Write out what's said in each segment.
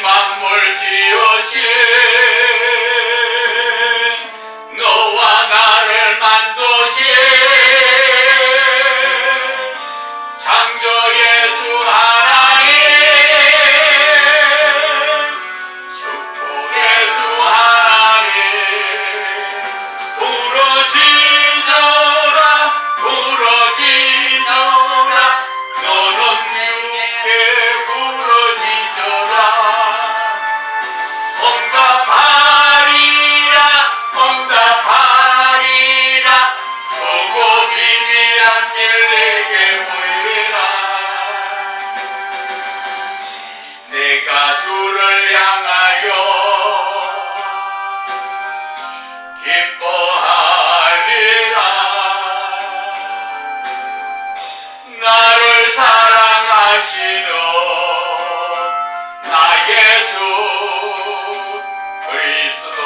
만물 지으신 너와 나를 만드신 창조의 주 하나님, 축복의 주 하나님, 부러지져라 부러지져라 너는 주께 부러지져라. 응답하리라 보고 비밀한 일 내게 보이리라. 내가 주를 향하여 기뻐하리라. 나를 사랑하시는 나의 주 그리스도,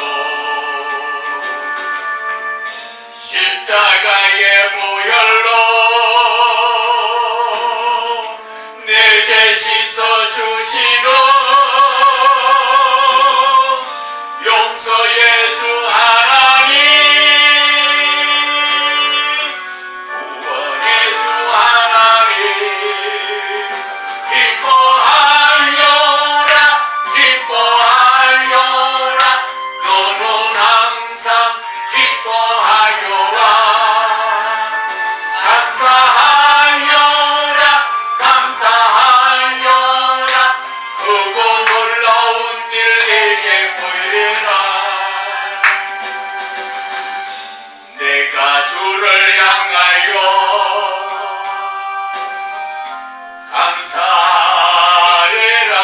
십자가의 보혈로 내 죄 씻어주시는 용서의 주 하나님, 구원의 주 하나님, 기뻐하여라 기뻐하여라 너는 항상 기뻐하여라. 감사하여라 감사하여라 크고 놀라운 일 내게 보이리라. 내가 주를 향하여 감사하리라.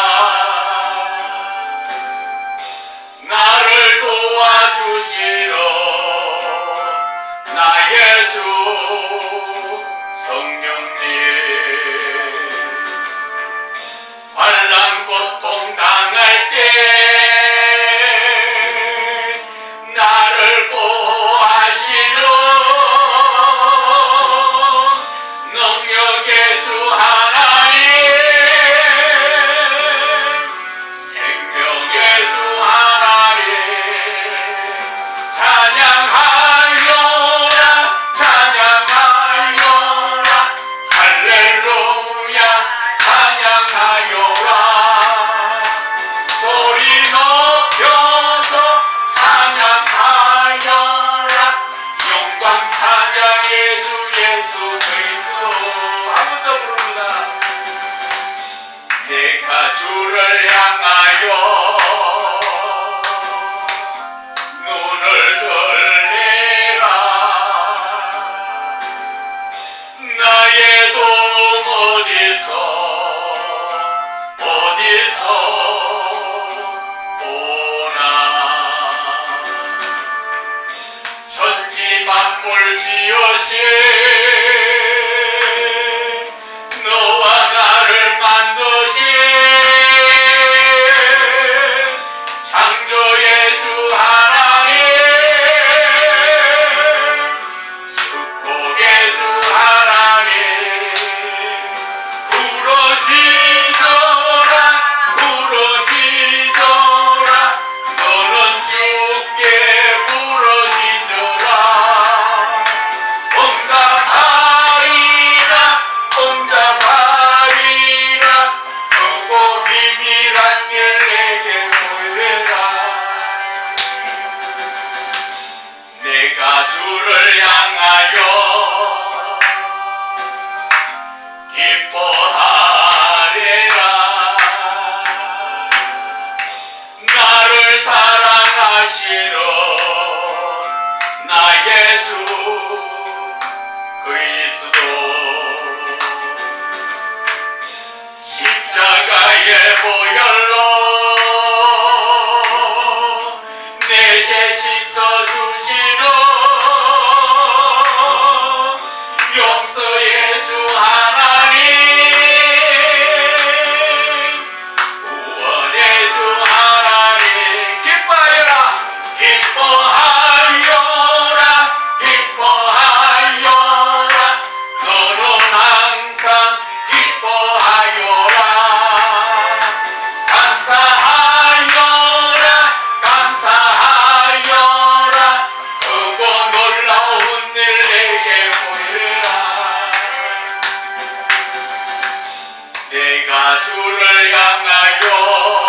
나를 도와주시러 나의 주 성령님, 환난 고통 당할 때 나를 보호하시는 능력의 주 하나님, 생명의 주 하나님, 찬양하여라 찬양하여라 할렐루야 찬양하여라. 소리 높여서 찬양하여라. 영광 찬양의 주 예수 그리스도. 한 번 더 부릅니다. 내가 주를 향하여 눈을 들리라. 나의 도움 어디서 오나. 천지 만물 지으신 너와 나를 만드신 창조의 주 하나님, 축복의 주 하나님, 부러지져라 부러지져라 너는 주께 부러지져라. 응답하리라 응답하리라 크고 비밀한 일 내게 보이리라. 내가 주를 향하여 기뻐하리라. 나를 사랑하시는 나의 주 그리스도, 십자가의 보혈로 내 죄 씻어주시는 용서의 주 하나님, 구원의 주 하나님, 기뻐하여라 기뻐하여라 기뻐하여라 너는 항상 기뻐하여라. 감사 내가 주를 향하여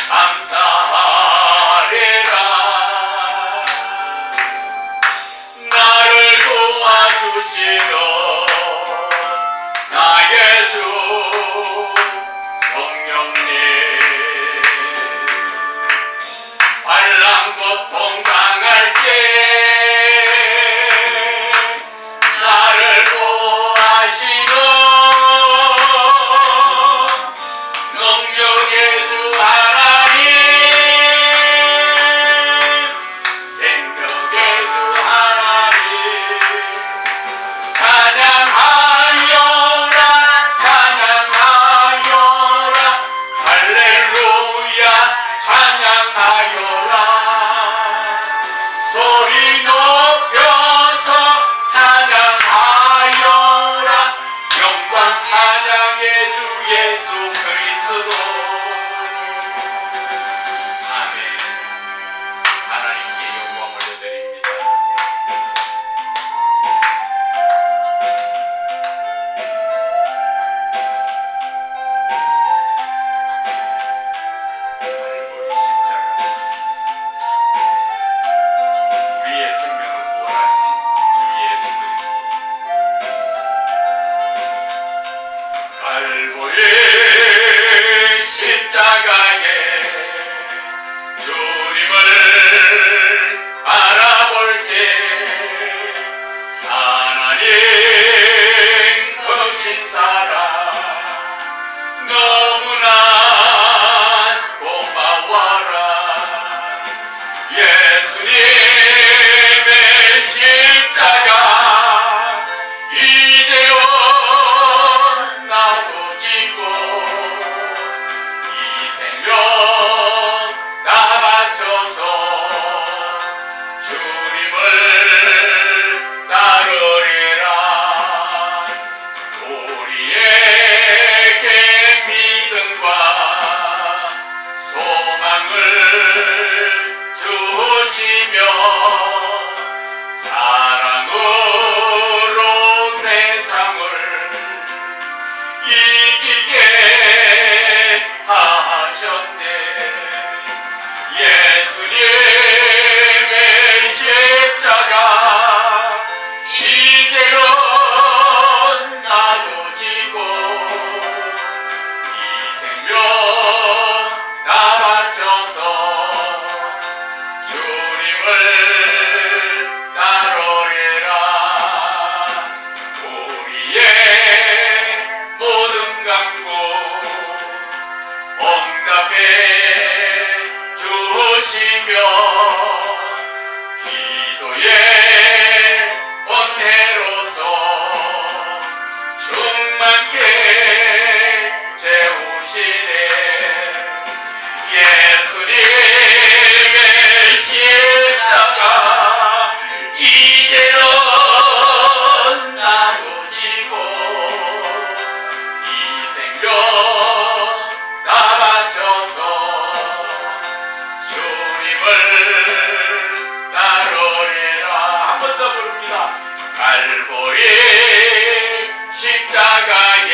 감사하리라. 나를 도와주시던 나의 주 성령님, 환난 고통 당할 때 나를 보호하시는 능력의 주 하나님, 생명의 주 하나님, 찬양하여라 찬양하여라 할렐루야 찬양하여라. 소리 높여서 찬양하여라. 영광 찬양의 주 예수 그리스도. 아멘. 하나님께 영광 올려드립니다. 갈보리 십자가, 우리의 생명을 구원하신 주 예수 그리스도. 갈보리 십자가에 주님을 바라볼 때 하나님 크신 사랑 너무나 고마워라. 예수님의 십자가 이제요 나도 지고 이 생명 다 바쳐서 주님을 따르리라. 우리에게 믿음과 소망을 주시며 사랑으로 세상을 이기게 하셨네. 예수님의 십자가 이제는 나도 지고 이 생명 다 바쳐서 주님을 따르리라. 우리의 모든 간구 응답해 주시며 기도의 번뇌로서 충만케 채우시네. 예수님의 십자가 이제는 나도 지고 이 생명 다 바쳐서 주님을 따르리라. 한 번 더 부릅니다. 갈보리 십자가에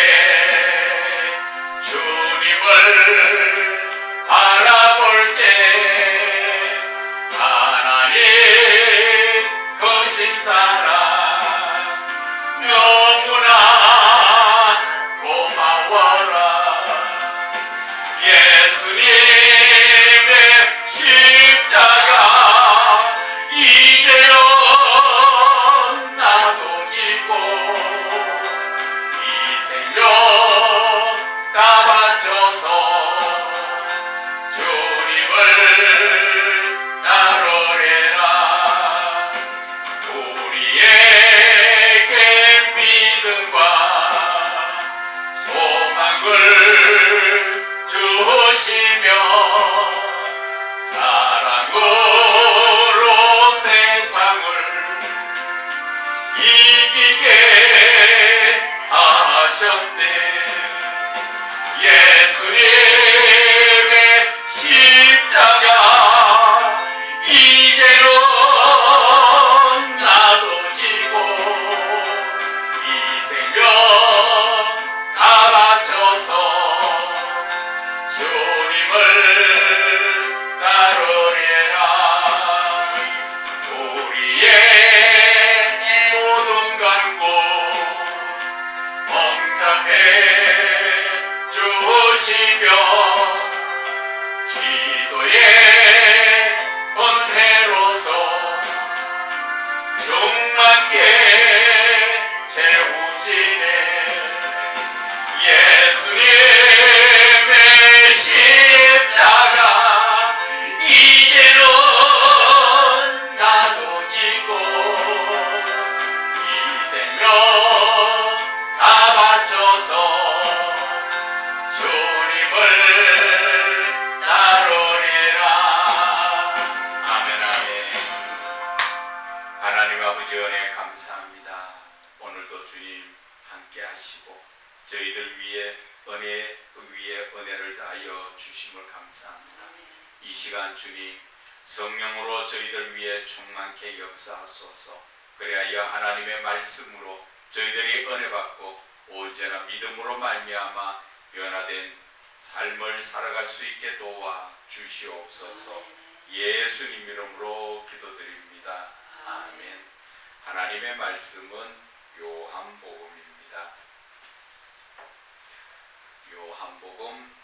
채우시며 기도의 번뇌로서 충만케 채우시네. 예수님의 십자가 이제는 나도 지고 이 생명 다 바쳐서 주님을 따르리라. 아멘 아멘. 하나님 아버지 은혜 감사합니다. 오늘도 주님 함께 하시고 저희들 위에 은혜를 다하여 주심을 감사합니다. 이 시간 주님 성령으로 저희들 위해 충만케 역사하소서. 그리하여 하나님의 말씀으로 저희들이 은혜 받고 언제나 믿음으로 말미암아 변화된 삶을 살아갈 수 있게 도와 주시옵소서. 예수님 이름으로 기도드립니다. 아멘. 하나님의 말씀은 요한복음입니다. 요한복음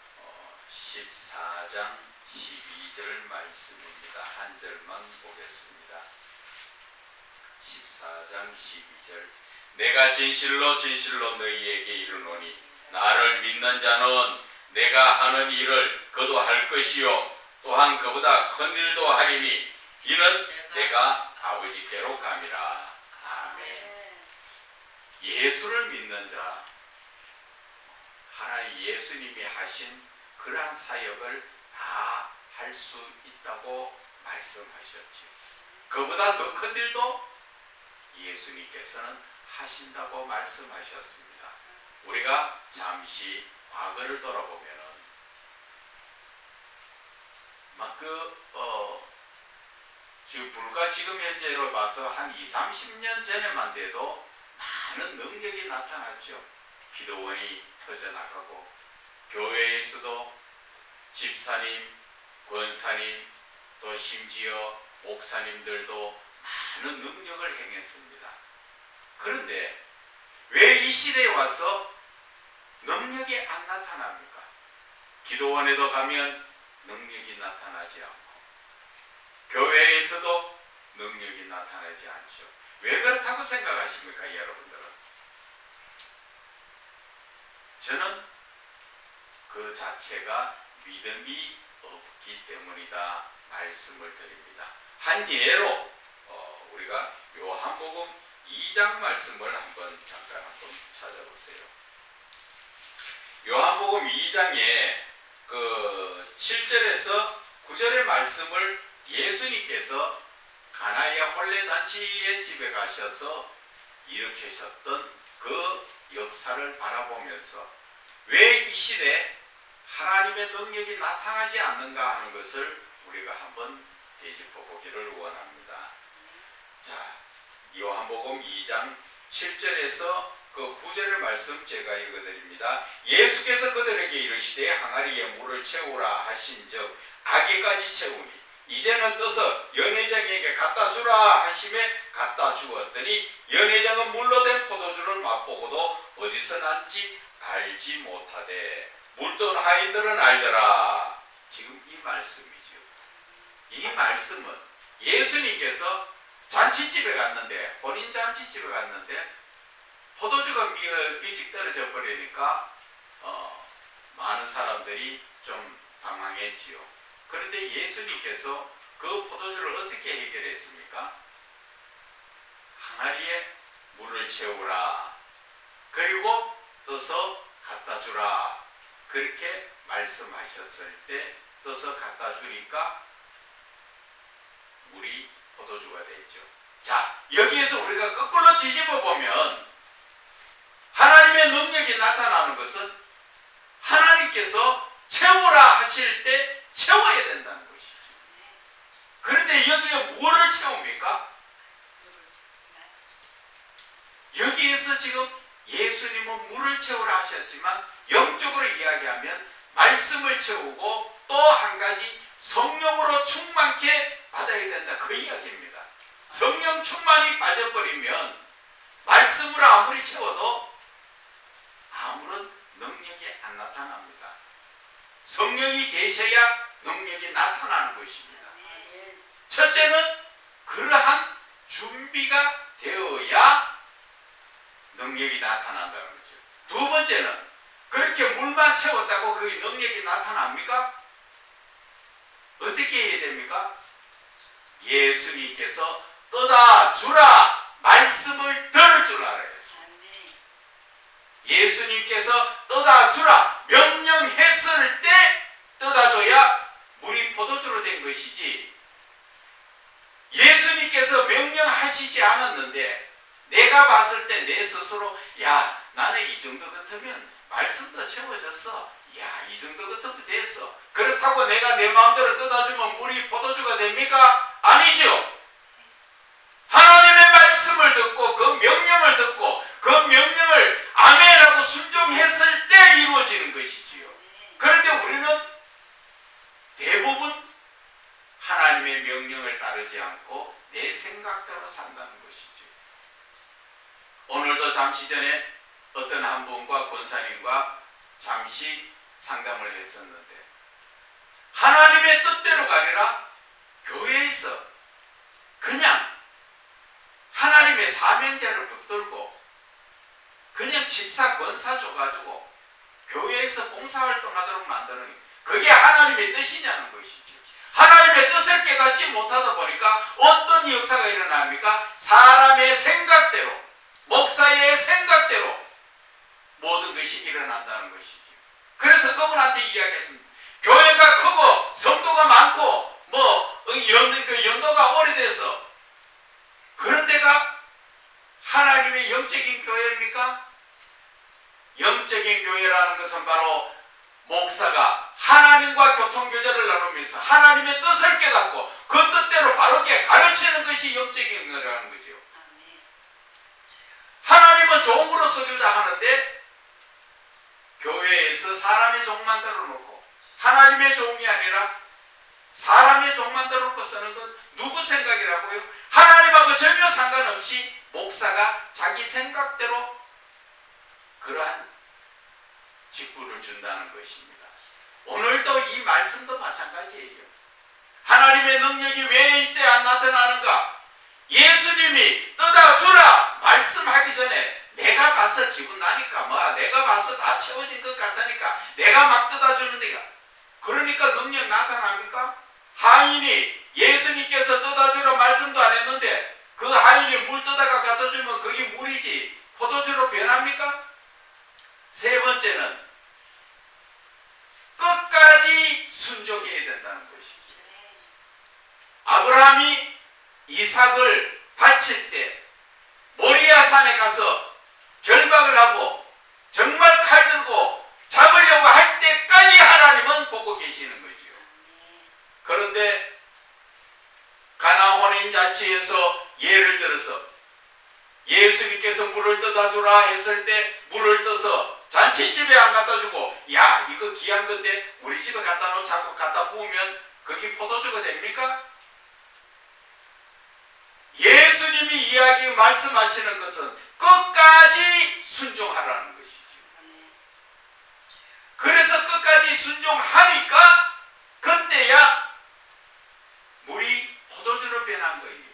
14장 12절 말씀입니다. 한 절만 보겠습니다. 14장 12절. 내가 진실로 진실로 너희에게 이르노니 나를 믿는 자는 내가 하는 일을 그도 할 것이요 또한 그보다 큰 일도 하리니 이는 내가 아버지께로 감이라. 아멘. 예수를 믿는 자, 하나님 예수님이 하신 그러한 사역을 다 할 수 있다고 말씀하셨죠. 그보다 더 큰 일도 예수님께서는 하신다고 말씀하셨습니다. 우리가 잠시 과거를 돌아보면은 불과 지금 현재로 봐서 한 20-30년 전에만 돼도 많은 능력이 나타났죠. 기도원이 터져나가고 교회에서도 집사님, 권사님, 또 심지어 목사님들도 많은 능력을 행했습니다. 그런데 왜 이 시대에 와서 능력이 안 나타납니까? 기도원에도 가면 능력이 나타나지 않고 교회에서도 능력이 나타나지 않죠. 왜 그렇다고 생각하십니까, 여러분들은? 저는 그 자체가 믿음이 없기 때문이다 말씀을 드립니다. 한 예로 우리가 요한복음 2장 말씀을 잠깐 찾아보세요. 요한복음 2장에 그 7절에서 9절의 말씀을 예수님께서 가나의 혼례잔치의 집에 가셔서 일으키셨던 그 역사를 바라보면서 왜 이 시대에 하나님의 능력이 나타나지 않는가 하는 것을 우리가 한번 되짚어 보기를 원합니다. 자, 요한복음 2장 7절에서 그 9절의 말씀 제가 읽어드립니다. 예수께서 그들에게 이르시되 항아리에 물을 채우라 하신즉 아기까지 채우니 이제는 떠서 연회장에게 갖다 주라 하심에 갖다 주었더니 연회장은 물로 된 포도주를 맛보고도 어디서 난지 알지 못하되 물던 하인들은 알더라. 지금 이 말씀이죠. 이 말씀은 예수님께서 잔치집에 갔는데, 혼인 잔치집에 갔는데 포도주가 일찍 떨어져 버리니까 많은 사람들이 좀 당황했지요. 그런데 예수님께서 그 포도주를 어떻게 해결했습니까? 항아리에 물을 채우라. 그리고 떠서 갖다 주라. 그렇게 말씀하셨을 때 떠서 갖다 주니까 물이 포도주가 됐죠. 자, 여기에서 우리가 거꾸로 뒤집어 보면 하나님의 능력이 나타나는 것은 하나님께서 채우라 하실 때 채워야 된다는 것이죠. 그런데 여기에 뭐를 채웁니까? 여기에서 지금 예수님은 물을 채우라 하셨지만 영적으로 이야기하면 말씀을 채우고 또 한 가지 성령으로 충만케 받아야 된다, 그 이야기입니다. 성령 충만이 빠져버리면 말씀으로 아무리 채워도 아무런 능력이 안 나타납니다. 성령이 계셔야 능력이 나타나는 것입니다. 첫째는 그러한 준비가 되어야 능력이 나타난다는 거죠. 두 번째는 그렇게 물만 채웠다고 그 능력이 나타납니까? 어떻게 해야 됩니까? 예수님께서 떠다 주라 말씀을 들을 줄 알아요. 예수님께서 떠다 주라 명령했을 때 떠다 줘야 물이 포도주로 된 것이지, 예수님께서 명령하시지 않았는데 내가 봤을 때 내 스스로 야 나는 이 정도 같으면 말씀도 채워졌어, 야 이 정도 같으면 됐어, 그렇다고 내가 내 마음대로 떠다주면 물이 포도주가 됩니까? 아니죠. 하나님의 말씀을 듣고 그 명령을 듣고 그 명령을 아멘하고 순종했을 때 이루어지는 것이지요. 그런데 우리는 대부분 하나님의 명령을 따르지 않고 내 생각대로 산다는 것이죠. 오늘도 잠시 전에 어떤 한 분과 권사님과 잠시 상담을 했었는데, 하나님의 뜻대로가 아니라 교회에서 그냥 하나님의 사명자를 붙들고 그냥 집사 권사 줘가지고 교회에서 봉사활동하도록 만드는, 그게 하나님의 뜻이냐는 것이죠. 하나님의 뜻을 깨닫지 못하다 보니까 어떤 역사가 일어납니까? 사람의 생각대로, 목사의 생각대로 모든 것이 일어난다는 것이죠. 그래서 그분한테 이야기했습니다. 교회가 크고 성도가 많고 연도가 오래돼서 그런 데가 하나님의 영적인 교회입니까? 영적인 교회라는 것은 바로 목사가 하나님과 교통교제를 나누면서 하나님의 뜻을 깨닫고 그 뜻대로 바르게 가르치는 것이 영적인 거라는 거죠. 하나님은 종으로 서교자 하는데 교회에서 사람의 종만 들어놓고 하나님의 종이 아니라 사람의 종만 들어놓고 쓰는 건 누구 생각이라고요? 하나님하고 전혀 상관없이 목사가 자기 생각대로 그러한 직분을 준다는 것입니다. 오늘도 이 말씀도 마찬가지예요. 하나님의 능력이 왜 이때 안 나타나는가? 예수님이 떠다 주라 말씀하기 전에 내가 봐서 기분 나니까 내가 봐서 다 채워진 것 같다니까 내가 막 떠다 주는데가, 그러니까 능력 나타납니까? 하인이 예수님께서 떠다 주라 말씀도 안 했는데 그 하인이 물 떠다가 갖다 주면 그게 물이지 포도주로 변합니까? 세 번째는 끝까지 순종해야 된다는 것이죠. 아브라함이 이삭을 바칠 때 모리아 산에 가서 결박을 하고 정말 칼 들고 잡으려고 할 때까지 하나님은 보고 계시는 거죠. 그런데 가나 혼인잔치에서 예를 들어서 예수님께서 물을 떠다 주라 했을 때 물을 떠서 잔치집에 안 갖다 주고 야 이거 귀한 건데 우리 집에 갖다 놓자고 갖다 부으면 그게 포도주가 됩니까? 예수님이 말씀하시는 것은 끝까지 순종하라는 것이죠. 그래서 끝까지 순종하니까 그때야 물이 포도주로 변한 거예요.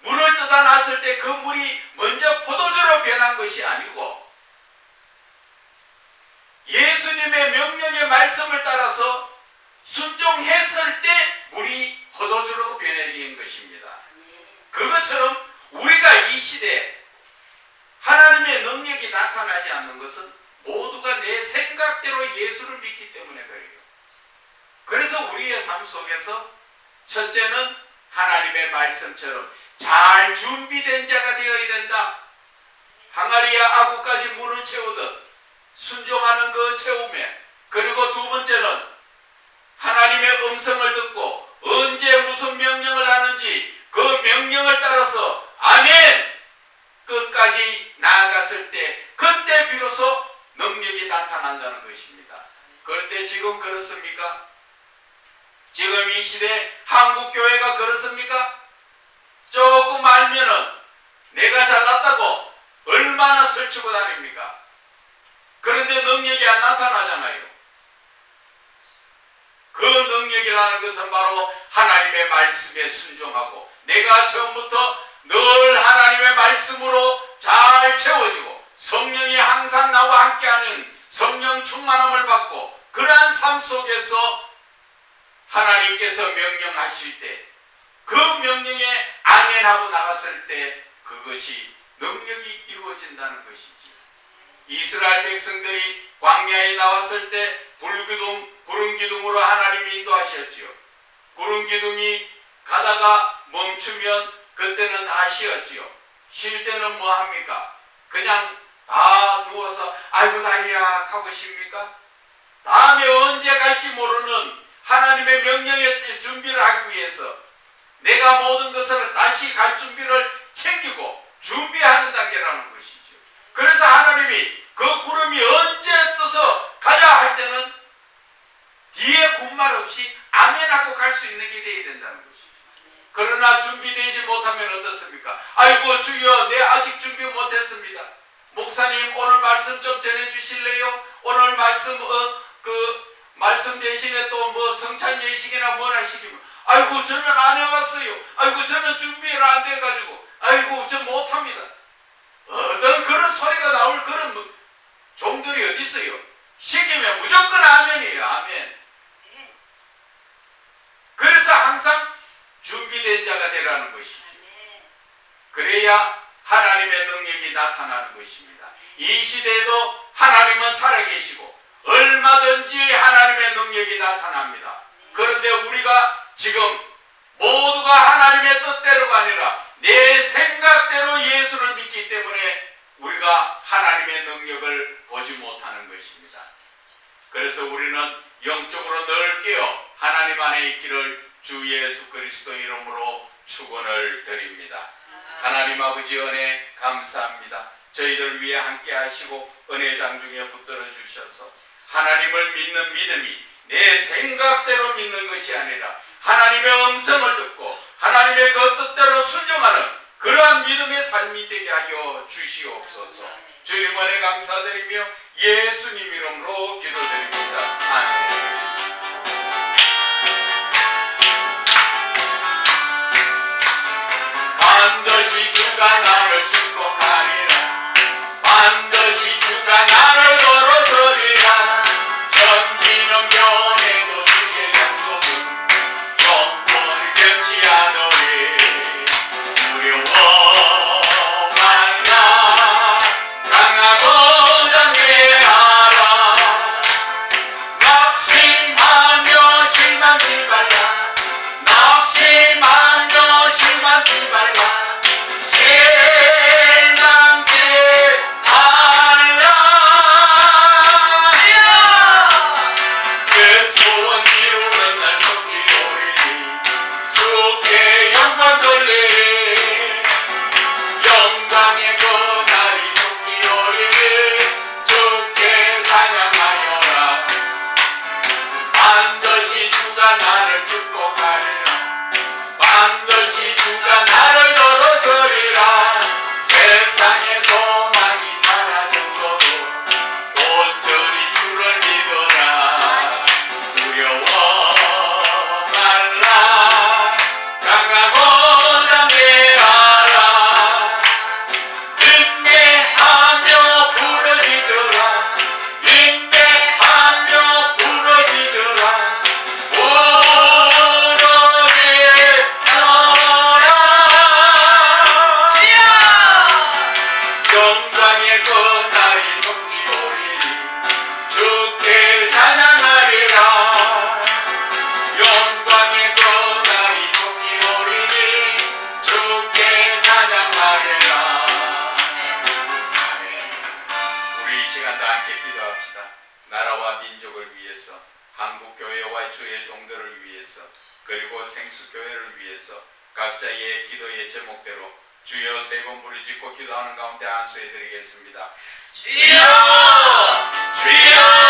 물을 떠다 놨을 때 그 물이 먼저 포도주로 변한 것이 아니고 예수님의 명령의 말씀을 따라서 순종했을 때 물이 포도주로 변해진 것입니다. 그것처럼 우리가 이 시대에 하나님의 능력이 나타나지 않는 것은 모두가 내 생각대로 예수를 믿기 때문에 그래요. 그래서 우리의 삶 속에서 첫째는 하나님의 말씀처럼 잘 준비된 자가 되어야 된다. 항아리와 아구까지 물을 채우듯 순종하는 그 채움에, 그리고 두 번째는 하나님의 음성을 듣고 언제 무슨 명령을 하는지 그 명령을 따라서 아멘 끝까지 나아갔을 때 그때 비로소 능력이 나타난다는 것입니다. 그런데 지금 그렇습니까? 지금 이 시대 한국교회가 그렇습니까? 조금 알면은 내가 잘났다고 얼마나 설치고 다닙니까? 그런데 능력이 안 나타나잖아요. 그 능력이라는 것은 바로 하나님의 말씀에 순종하고 내가 처음부터 늘 하나님의 말씀으로 잘 채워지고 성령이 항상 나와 함께하는 성령 충만함을 받고 그러한 삶 속에서 하나님께서 명령하실 때 그 명령에 아멘하고 나갔을 때 그것이 능력이 이루어진다는 것이지. 이스라엘 백성들이 광야에 나왔을 때 구름 기둥으로 하나님이 인도하셨지요. 구름 기둥이 가다가 멈추면 그때는 다 쉬었지요. 쉴 때는 뭐 합니까? 그냥 다 누워서 아이고 다리야 하고 쉽니까? 다음에 언제 갈지 모르는 하나님의 명령에 준비를 하기 위해서 내가 모든 것을 다시 갈 준비를 챙기고 준비하는 단계라는 것이죠. 그래서 하나님이 그 구름이 언제 떠서 가자 할 때는 뒤에 군말 없이 아멘하고 갈 수 있는 게 되어야 된다는 것이죠. 그러나 준비되지 못하면 어떻습니까? 아이고 주여 내 아직 준비 못했습니다. 목사님 오늘 말씀 좀 전해주실래요? 오늘 말씀 말씀 대신에 또 뭐 성찬 예식이나 뭘 하시기면 아이고 저는 안 해봤어요. 아이고 저는 준비가 안 돼가지고 아이고 저 못합니다. 어떤 그런 소리가 나올 그런 종들이 어디 있어요? 시키면 무조건 아멘이에요. 아멘. 그래서 항상 준비된 자가 되라는 것이죠. 그래야 하나님의 능력이 나타나는 것입니다. 이 시대에도 하나님은 살아계시고 얼마든지 하나님의 능력이 나타납니다. 그런데 우리가 지금 모두가 하나님의 뜻대로가 아니라 내 생각대로 예수를 믿기 때문에 우리가 하나님의 능력을 보지 못하는 것입니다. 그래서 우리는 영적으로 늘 깨어 하나님 안에 있기를 주 예수 그리스도 이름으로 축원을 드립니다. 하나님 아버지 은혜 감사합니다. 저희들 위해 함께 하시고 은혜 장중에 붙들어 주셔서 하나님을 믿는 믿음이 내 생각대로 믿는 것이 아니라 하나님의 음성을 듣고 하나님의 그 뜻대로 순종하는 그러한 믿음의 삶이 되게 하여 주시옵소서. 주님 은혜 감사드리며 예수님 이름으로 기도드립니다. 아멘. 반드시 주가 나를 축복하리라. 반드시 주가 나를 걸어서리라. 전지는 변해도 주의 약속은 영원히 변치 않으리. 두려워 말라. 강하고 담대하라. 낙심하며 실망치 말라. 낙심하며 실망치 말라. 나라와 민족을 위해서, 한국교회와 주의 종들을 위해서, 그리고 생수교회를 위해서 각자의 기도의 제목대로 주여 세 번 부르짖고 기도하는 가운데 안수해 드리겠습니다. 주여! 주여!